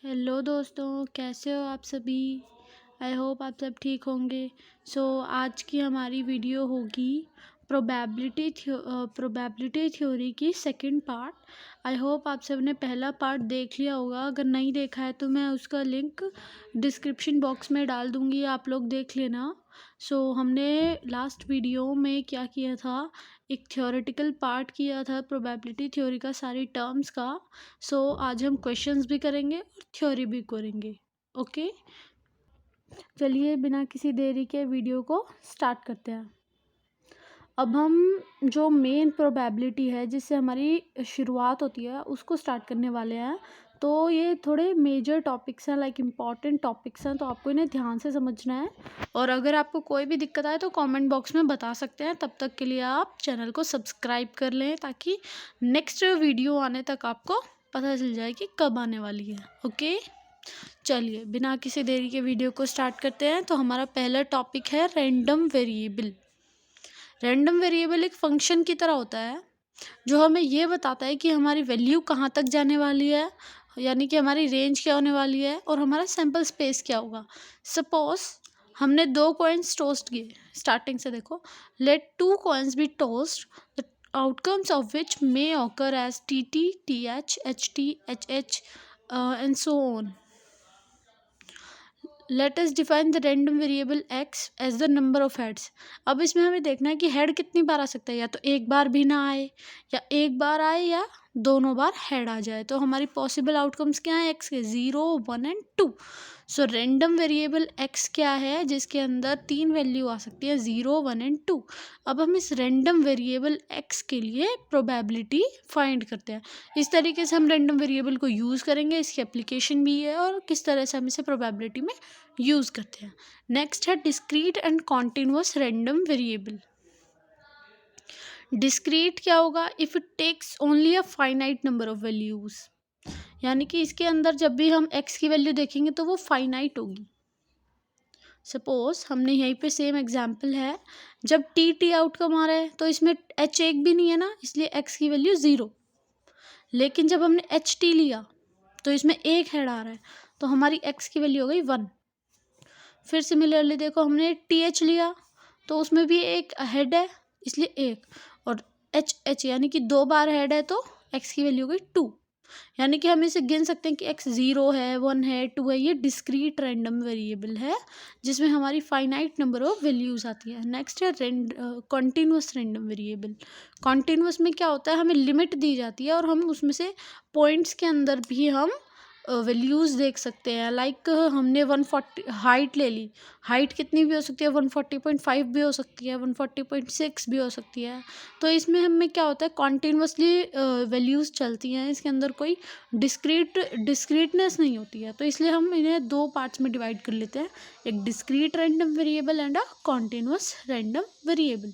Hello दोस्तों, कैसे हो आप सभी। आई होप आप सब ठीक होंगे। आज की हमारी वीडियो होगी प्रोबेबिलिटी थ्योरी की सेकंड पार्ट। आई होप आप सब ने पहला पार्ट देख लिया होगा। अगर नहीं देखा है तो मैं उसका लिंक डिस्क्रिप्शन बॉक्स में डाल दूँगी, आप लोग देख लेना। हमने लास्ट वीडियो में क्या किया था, एक थ्योरेटिकल पार्ट किया था प्रोबेबिलिटी थ्योरी का, सारी टर्म्स का। आज हम क्वेश्चंस भी करेंगे और थ्योरी भी करेंगे। ओके, चलिए बिना किसी देरी के वीडियो को स्टार्ट करते हैं। अब हम जो मेन प्रोबेबिलिटी है जिससे हमारी शुरुआत होती है उसको स्टार्ट करने वाले हैं। तो ये थोड़े मेजर टॉपिक्स हैं, लाइक इम्पॉर्टेंट टॉपिक्स हैं, तो आपको इन्हें ध्यान से समझना है। और अगर आपको कोई भी दिक्कत आए तो कमेंट बॉक्स में बता सकते हैं। तब तक के लिए आप चैनल को सब्सक्राइब कर लें ताकि नेक्स्ट वीडियो आने तक आपको पता चल जाए कि कब आने वाली है। ओके, चलिए बिना किसी देरी के वीडियो को स्टार्ट करते हैं। तो हमारा पहला टॉपिक है रैंडम वेरिएबल। रैंडम वेरिएबल एक फंक्शन की तरह होता है जो हमें ये बताता है कि हमारी वैल्यू कहाँ तक जाने वाली है, यानी कि हमारी रेंज क्या होने वाली है और हमारा सैम्पल स्पेस क्या होगा। सपोज हमने 2 कॉइन्स टोस्ट किए, स्टार्टिंग से देखो, let 2 coins be tossed, the outcomes of which may occur as TT, TH, HT, HH and so on. Let us define the random variable x as the number of heads. अब इसमें हमें देखना है कि head कितनी बार आ सकता है, या तो एक बार भी ना आए, या एक बार आए, या दोनों बार हेड आ जाए। तो हमारी पॉसिबल आउटकम्स क्या है x के, 0, 1 and 2। So random variable x क्या है जिसके अंदर 3 वैल्यू आ सकती है, 0, 1 एंड 2। अब हम इस रैंडम वेरिएबल x के लिए प्रोबेबिलिटी फाइंड करते हैं। इस तरीके से हम रैंडम वेरिएबल को यूज़ करेंगे, इसकी एप्लीकेशन भी है और किस तरह से हम इसे प्रोबेबिलिटी में यूज़ करते हैं। नेक्स्ट है discrete and continuous random variable. Discrete क्या होगा, if it takes only a finite number of values, यानी कि इसके अंदर जब भी हम x की वैल्यू देखेंगे तो वो फाइनाइट होगी। सपोज हमने यहीं पे सेम एग्जाम्पल है, जब टी आउटकम आ रहा है तो इसमें h एक भी नहीं है ना, इसलिए x की वैल्यू 0। लेकिन जब हमने HT लिया तो इसमें एक हेड आ रहा है तो हमारी x की वैल्यू हो गई 1। फिर सिमिलरली देखो, हमने TH लिया तो उसमें भी एक हेड है इसलिए 1, और HH यानी कि 2 बार हेड है तो x की वैल्यू हो गई 2। यानी कि हम इसे गिन सकते हैं कि x 0 है, 1 है, 2 है। ये डिस्क्रीट रैंडम वेरिएबल है जिसमें हमारी फाइनाइट नंबर ऑफ वैल्यूज़ आती है। नेक्स्ट है कॉन्टिन्यूअस रैंडम वेरिएबल। कॉन्टिन्यूअस में क्या होता है, हमें लिमिट दी जाती है और हम उसमें से पॉइंट्स के अंदर भी हम वैल्यूज़ देख सकते हैं। लाइक हमने 140 हाइट ले ली, हाइट कितनी भी हो सकती है, 140.5 भी हो सकती है, 140.6 भी हो सकती है। तो इसमें हमें क्या होता है, कॉन्टिन्यूसली वैल्यूज़ चलती हैं, इसके अंदर कोई डिस्क्रीटनेस नहीं होती है। तो इसलिए हम इन्हें 2 पार्ट्स में डिवाइड कर लेते हैं, एक discrete random variable and a continuous random variable.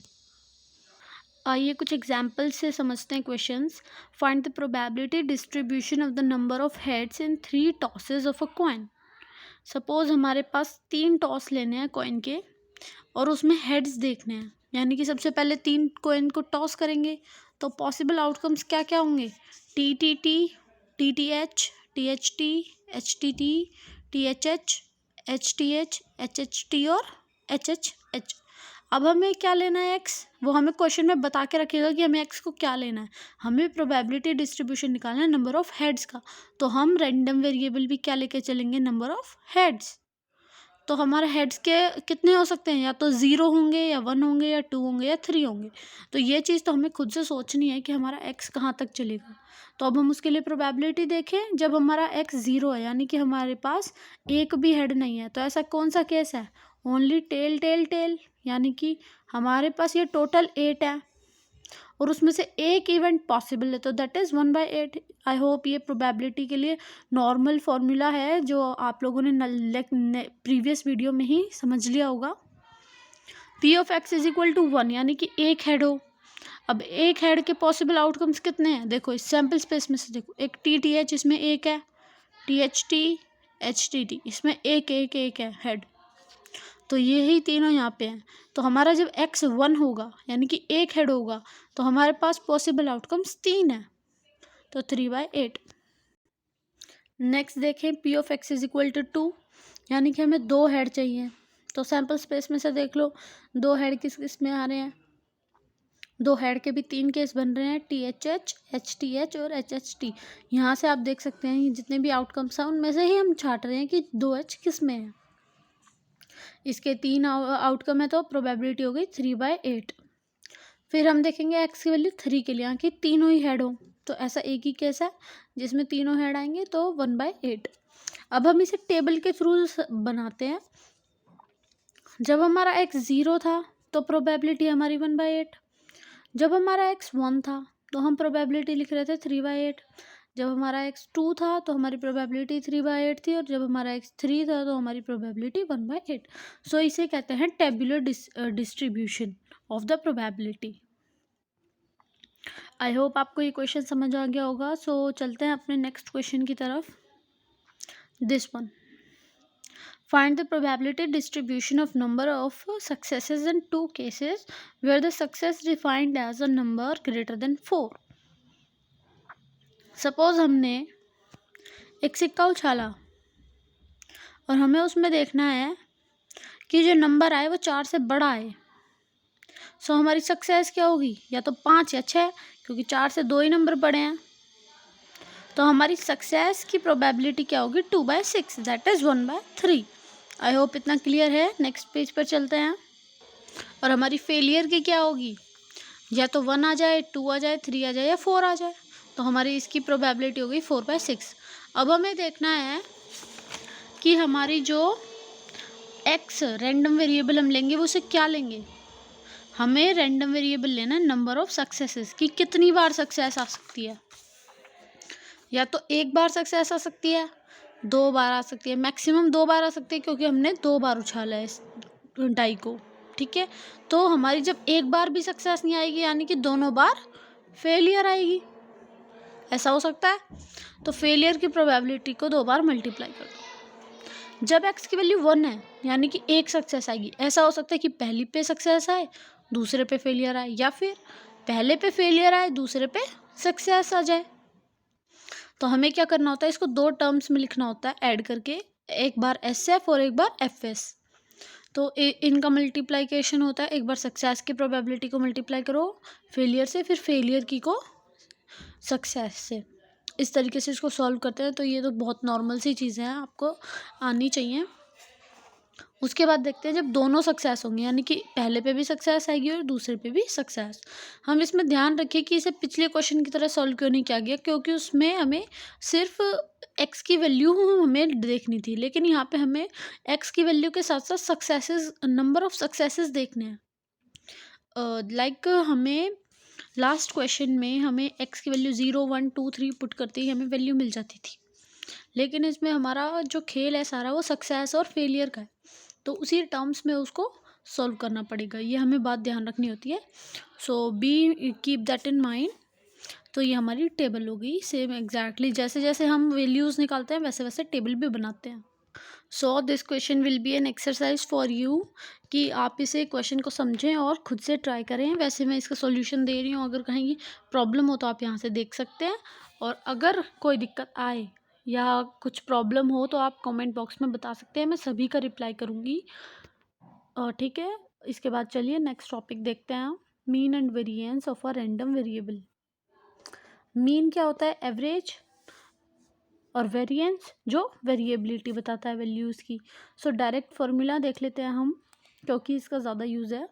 आइए कुछ एग्जाम्पल से समझते हैं questions. Find the probability distribution of the number of heads in 3 tosses of a coin. Suppose हमारे पास 3 टॉस लेने हैं कॉइन के और उसमें हेड्स देखने हैं, यानी कि सबसे पहले 3 कॉइन को टॉस करेंगे तो पॉसिबल आउटकम्स क्या क्या होंगे, TTT, TTH, THT, HTT, THH, HTH, HHT और HHH। अब हमें क्या लेना है x, वो हमें क्वेश्चन में बता के रखेगा कि हमें x को क्या लेना है। हमें प्रोबेबिलिटी डिस्ट्रीब्यूशन निकालना है नंबर ऑफ हेड्स का, तो हम रैंडम वेरिएबल भी क्या लेके चलेंगे, नंबर ऑफ हेड्स। तो हमारे हेड्स के कितने हो सकते हैं, या तो 0 होंगे, या 1 होंगे, या 2 होंगे, या 3 होंगे। तो ये चीज़ तो हमें खुद से सोचनी है कि हमारा x कहाँ तक चलेगा। तो अब हम उसके लिए प्रोबेबिलिटी देखें, जब हमारा x 0 है यानी कि हमारे पास एक भी हेड नहीं है, तो ऐसा कौन सा केस है, ओनली टेल टेल टेल, यानी कि हमारे पास ये टोटल 8 है और उसमें से एक इवेंट पॉसिबल है, तो दैट इज़ 1/8। आई होप ये प्रोबेबिलिटी के लिए नॉर्मल फॉर्मूला है जो आप लोगों ने प्रीवियस वीडियो में ही समझ लिया होगा। P of x is equal to 1, यानी कि एक हेड हो। अब एक हेड के पॉसिबल आउटकम्स कितने हैं, देखो इस सैम्पल स्पेस में से देखो, एक TTH इसमें एक है, THT, HTT इसमें एक एक एक है हेड, तो ये ही तीनों यहाँ पे हैं। तो हमारा जब x 1 होगा यानी कि एक हेड होगा तो हमारे पास पॉसिबल आउटकम्स 3 है, तो 3/8। नेक्स्ट देखें P of X is equal to 2, यानी कि हमें 2 हेड चाहिए। तो सैम्पल स्पेस में से देख लो 2 हेड किस किस में आ रहे हैं। 2 हेड के भी 3 केस बन रहे हैं, THH, HTH और HHT। यहाँ से आप देख सकते हैं जितने भी आउटकम्स हैं उनमें से ही हम छाट रहे हैं कि 2H किस में है। इसके 3 आउटकम है तो प्रोबेबिलिटी हो गई 3/8। फिर हम देखेंगे एक्स की वैल्यू 3 के लिए, यहाँ की तीनों ही हेड हो, तो ऐसा एक ही केस है जिसमें तीनों हेड आएंगे, तो 1/8। अब हम इसे टेबल के थ्रू बनाते हैं। जब हमारा एक्स 0 था तो प्रोबेबिलिटी हमारी 1/8। जब हमारा एक्स 1 था तो हम प्रोबेबिलिटी लिख रहे थे 3/8। जब हमारा एक्स 2 था तो हमारी प्रोबेबिलिटी 3/8 थी, और जब हमारा एक्स 3 था तो हमारी प्रोबेबिलिटी 1/8। सो इसे कहते हैं tabular distribution of the probability. I hope आपको ये क्वेश्चन समझ आ गया होगा। सो चलते हैं अपने नेक्स्ट क्वेश्चन की तरफ। This one, find the probability distribution of number of successes in 2 cases where the success defined as a number greater than 4। Suppose हमने एक सिक्का उछाला और हमें उसमें देखना है कि जो नंबर आए वो 4 से बड़ा आए। सो हमारी सक्सेस क्या होगी, या तो 5 या 6, क्योंकि 4 से 2 ही नंबर बड़े हैं। तो हमारी सक्सेस की प्रोबेबिलिटी क्या होगी, 2/6, दैट इज़ 1/3। आई होप इतना क्लियर है। नेक्स्ट पेज पर चलते हैं। और हमारी फेलियर की क्या होगी, या तो 1 आ जाए, 2 आ जाए, 3 आ जाए या 4 आ जाए। तो हमारी इसकी प्रोबेबिलिटी हो गई 4/6। अब हमें देखना है कि हमारी जो एक्स रैंडम वेरिएबल हम लेंगे वो उसे क्या लेंगे। हमें रैंडम वेरिएबल लेना है नंबर ऑफ सक्सेसेस, कि कितनी बार सक्सेस आ सकती है। या तो एक बार सक्सेस आ सकती है, 2 बार आ सकती है, मैक्सिमम 2 बार आ सकती है, क्योंकि हमने 2 बार उछाला है इस डाई को। ठीक है, तो हमारी जब एक बार भी सक्सेस नहीं आएगी, यानी कि दोनों बार फेलियर आएगी। ऐसा हो सकता है। तो फेलियर की प्रोबेबिलिटी को 2 बार मल्टीप्लाई कर दो। जब एक्स की वैल्यू 1 है, यानी कि एक सक्सेस आएगी। ऐसा हो सकता है कि पहली पे सक्सेस आए, दूसरे पे फेलियर आए, या फिर पहले पे फेलियर आए, दूसरे पे सक्सेस आ जाए। तो हमें क्या करना होता है, इसको 2 टर्म्स में लिखना होता है ऐड करके, एक बार SF और एक बार FS। तो इनका मल्टीप्लाइकेशन होता है, एक बार सक्सेस की प्रोबेबिलिटी को मल्टीप्लाई करो फेलियर से, फिर फेलियर की को सक्सेस से। इस तरीके से इसको सॉल्व करते हैं। तो ये तो बहुत नॉर्मल सी चीज़ें हैं, आपको आनी चाहिए। उसके बाद देखते हैं जब दोनों सक्सेस होंगे, यानी कि पहले पे भी सक्सेस आएगी और दूसरे पे भी सक्सेस। हम इसमें ध्यान रखिए कि इसे पिछले क्वेश्चन की तरह सॉल्व क्यों नहीं किया गया, क्योंकि उसमें हमें सिर्फ एक्स की वैल्यू हमें देखनी थी, लेकिन यहाँ पे हमें एक्स की वैल्यू के साथ साथ सक्सेसेस, नंबर ऑफ सक्सेसेस देखने हैं। लाइक हमें लास्ट क्वेश्चन में हमें एक्स की वैल्यू 0, 1, 2, 3 पुट करते ही हमें वैल्यू मिल जाती थी, लेकिन इसमें हमारा जो खेल है सारा वो सक्सेस और फेलियर का है। तो उसी टर्म्स में उसको सॉल्व करना पड़ेगा, ये हमें बात ध्यान रखनी होती है। So be keep that in mind. तो ये हमारी टेबल हो गई सेम एग्जैक्टली, जैसे जैसे हम वैल्यूज़ निकालते हैं वैसे वैसे टेबल भी बनाते हैं। So this question will be an exercise for you, कि आप इसे क्वेश्चन को समझें और खुद से ट्राई करें। वैसे मैं इसका सॉल्यूशन दे रही हूँ, अगर कहीं प्रॉब्लम हो तो आप यहाँ से देख सकते हैं, और अगर कोई दिक्कत आए या कुछ प्रॉब्लम हो तो आप कमेंट बॉक्स में बता सकते हैं, मैं सभी का रिप्लाई करूँगी। और ठीक है, इसके बाद चलिए नेक्स्ट टॉपिक देखते हैं। Mean and variance of a random variable. Mean क्या होता है, एवरेज, और वेरिएंस जो वेरिएबिलिटी बताता है वैल्यूज़ की। सो डायरेक्ट फॉर्मूला देख लेते हैं हम, क्योंकि इसका ज़्यादा यूज़ है।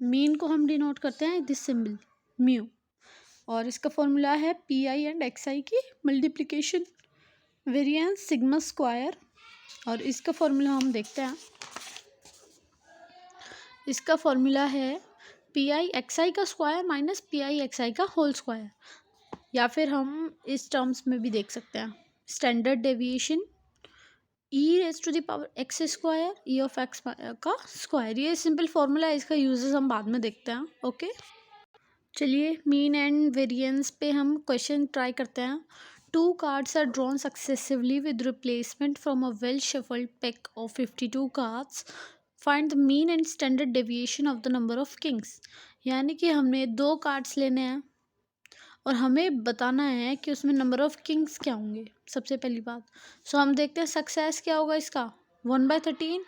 मीन को हम डिनोट करते हैं दिस सिंबल म्यू, और इसका फॉर्मूला है PI एंड XI की मल्टीप्लिकेशन। वेरिएंस सिग्मा स्क्वायर, और इसका फॉर्मूला हम देखते हैं। इसका फॉर्मूला है PI XI का स्क्वायर माइनस PI XI का होल स्क्वायर, या फिर हम इस टर्म्स में भी देख सकते हैं standard deviation e⁻x square e(x) का स्क्वायर। ये सिंपल फॉर्मूला है, इसका यूजेस हम बाद में देखते हैं। ओके, चलिए मीन एंड वेरिएंस पे हम क्वेश्चन ट्राई करते हैं। 2 cards are drawn successively with replacement from a well shuffled pack of 52 cards. Find the mean and standard deviation of the number of kings। यानी कि हमने 2 कार्ड्स लेने हैं और हमें बताना है कि उसमें नंबर ऑफ किंग्स क्या होंगे सबसे पहली बात। सो हम देखते हैं सक्सेस क्या होगा इसका 1/13,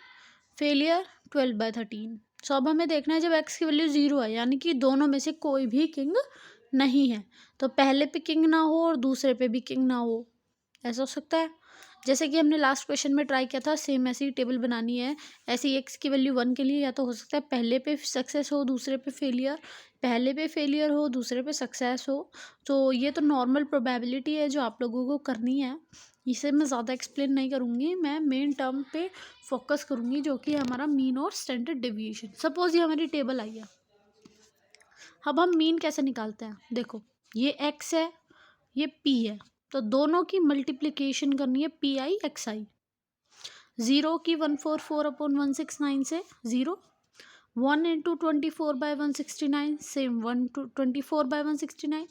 फेलियर 12/13। सो अब हमें देखना है जब एक्स की वैल्यू 0 है यानी कि दोनों में से कोई भी किंग नहीं है, तो पहले पे किंग ना हो और दूसरे पे भी किंग ना हो, ऐसा हो सकता है। जैसे कि हमने लास्ट क्वेश्चन में ट्राई किया था, सेम ऐसी टेबल बनानी है। ऐसी एक्स की वैल्यू 1 के लिए या तो हो सकता है पहले पे सक्सेस हो दूसरे पे फेलियर, पहले पे फेलियर हो दूसरे पे सक्सेस हो। तो ये तो नॉर्मल प्रोबेबिलिटी है जो आप लोगों को करनी है, इसे मैं ज़्यादा एक्सप्लेन नहीं करूँगी, मैं मेन टर्म पे फोकस करूँगी जो कि हमारा मीन और स्टैंडर्ड डेविएशन। सपोज ये हमारी टेबल आई है, अब हम मीन कैसे निकालते हैं, देखो ये एक्स है ये पी है, तो दोनों की मल्टीप्लिकेशन करनी है पी आई एक्स आई। 0 की 144/169 से 0, 1 इंटू 24/169 सेम 1/24/169,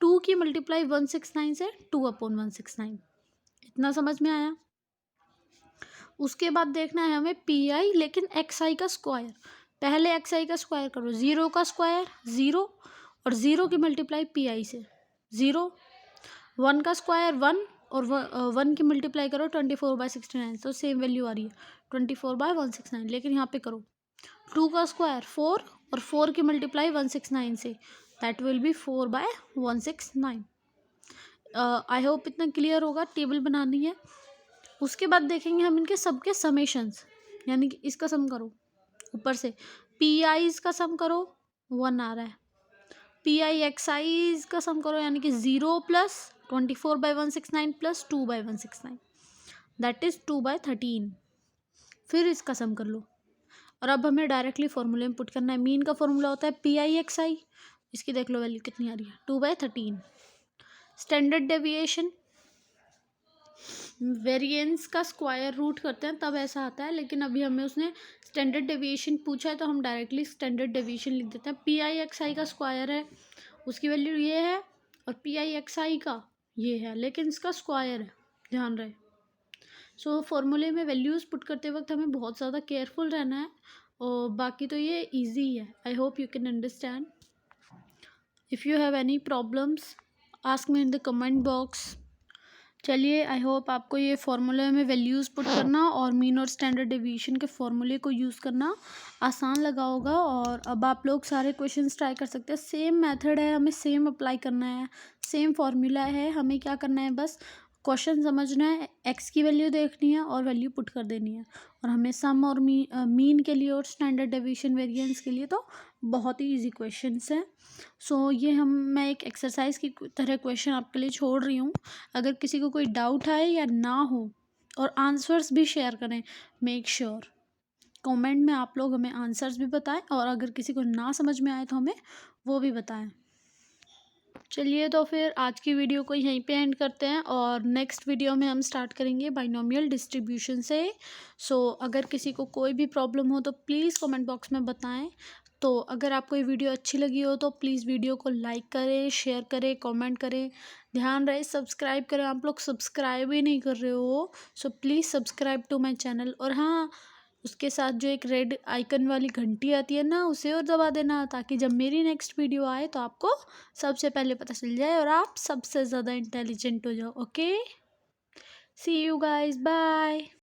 2 की मल्टीप्लाई 169 से 2/169। इतना समझ में आया। उसके बाद देखना है हमें पी आई लेकिन एक्स आई का स्क्वायर। पहले एक्स आई का स्क्वायर करो, 0 का स्क्वायर 0 और 0 की मल्टीप्लाई पी आई से 0, 1 का स्क्वायर 1 और 1 की मल्टीप्लाई करो 24/69, तो सेम वैल्यू आ रही है 24/169। लेकिन यहाँ पे करो 2 का स्क्वायर 4 और 4 की मल्टीप्लाई 169 से, that will be 4/169। I hope इतना क्लियर होगा। टेबल बनानी है, उसके बाद देखेंगे हम इनके सबके समेशंस, यानी कि इसका सम करो ऊपर से, पी आईज का सम करो 1 आ रहा है, पी आई एक्स आईज का सम करो यानी कि 0 प्लस 24/169 प्लस 2/169, दैट इज 2/13। फिर इसका सम कर लो और अब हमें डायरेक्टली फॉर्मूले में पुट करना है। मीन का फॉर्मूला होता है पी आई एक्स आई, इसकी देख लो वैल्यू कितनी आ रही है 2/13। स्टैंडर्ड डेविएशन वेरिएंस का स्क्वायर रूट करते हैं तब ऐसा आता है, लेकिन अभी हमें उसने स्टैंडर्ड डेविएशन पूछा है तो हम डायरेक्टली स्टैंडर्ड डेविएशन लिख देते हैं। पी आई एक्स आई का स्क्वायर है, उसकी वैल्यू ये है, और पी आई एक्स आई का ये है, लेकिन इसका स्क्वायर है, ध्यान रहे। सो फॉर्मूले में वैल्यूज़ पुट करते वक्त हमें बहुत ज़्यादा केयरफुल रहना है, और बाकी तो ये ईजी है। I hope you can understand. If you have any problems ask me in the comment box. चलिए, आई होप आपको ये फार्मूले में वैल्यूज़ पुट करना और मीन और स्टैंडर्ड डेविएशन के फार्मूले को यूज़ करना आसान लगा होगा। और अब आप लोग सारे क्वेश्चंस ट्राई कर सकते हैं। सेम मेथड है, हमें सेम अप्लाई करना है, सेम फार्मूला है। हमें क्या करना है, बस क्वेश्चन समझना है, एक्स की वैल्यू देखनी है और वैल्यू पुट कर देनी है। और हमें सम और मीन के लिए और स्टैंडर्ड डेविएशन वेरिएंस के लिए तो बहुत ही ईजी क्वेश्चंस हैं। सो ये मैं एक एक्सरसाइज की तरह क्वेश्चन आपके लिए छोड़ रही हूँ। अगर किसी को कोई डाउट आए या ना हो, और आंसर्स भी शेयर करें, मेक श्योर कमेंट में आप लोग हमें आंसर्स भी बताएं, और अगर किसी को ना समझ में आए तो हमें वो भी बताएं। चलिए, तो फिर आज की वीडियो को यहीं पे एंड करते हैं, और नेक्स्ट वीडियो में हम स्टार्ट करेंगे बाइनोमियल डिस्ट्रीब्यूशन से। सो अगर किसी को कोई भी प्रॉब्लम हो तो प्लीज़ कमेंट बॉक्स में बताएं। तो अगर आपको ये वीडियो अच्छी लगी हो तो प्लीज़ वीडियो को लाइक करें, शेयर करें, कमेंट करें। ध्यान रहे सब्सक्राइब करें, आप लोग सब्सक्राइब ही नहीं कर रहे हो, so please subscribe to my channel. और हाँ, उसके साथ जो एक रेड आइकन वाली घंटी आती है ना, उसे और दबा देना, ताकि जब मेरी नेक्स्ट वीडियो आए तो आपको सबसे पहले पता चल जाए और आप सबसे ज़्यादा इंटेलिजेंट हो जाओ। Okay, see you guys, bye.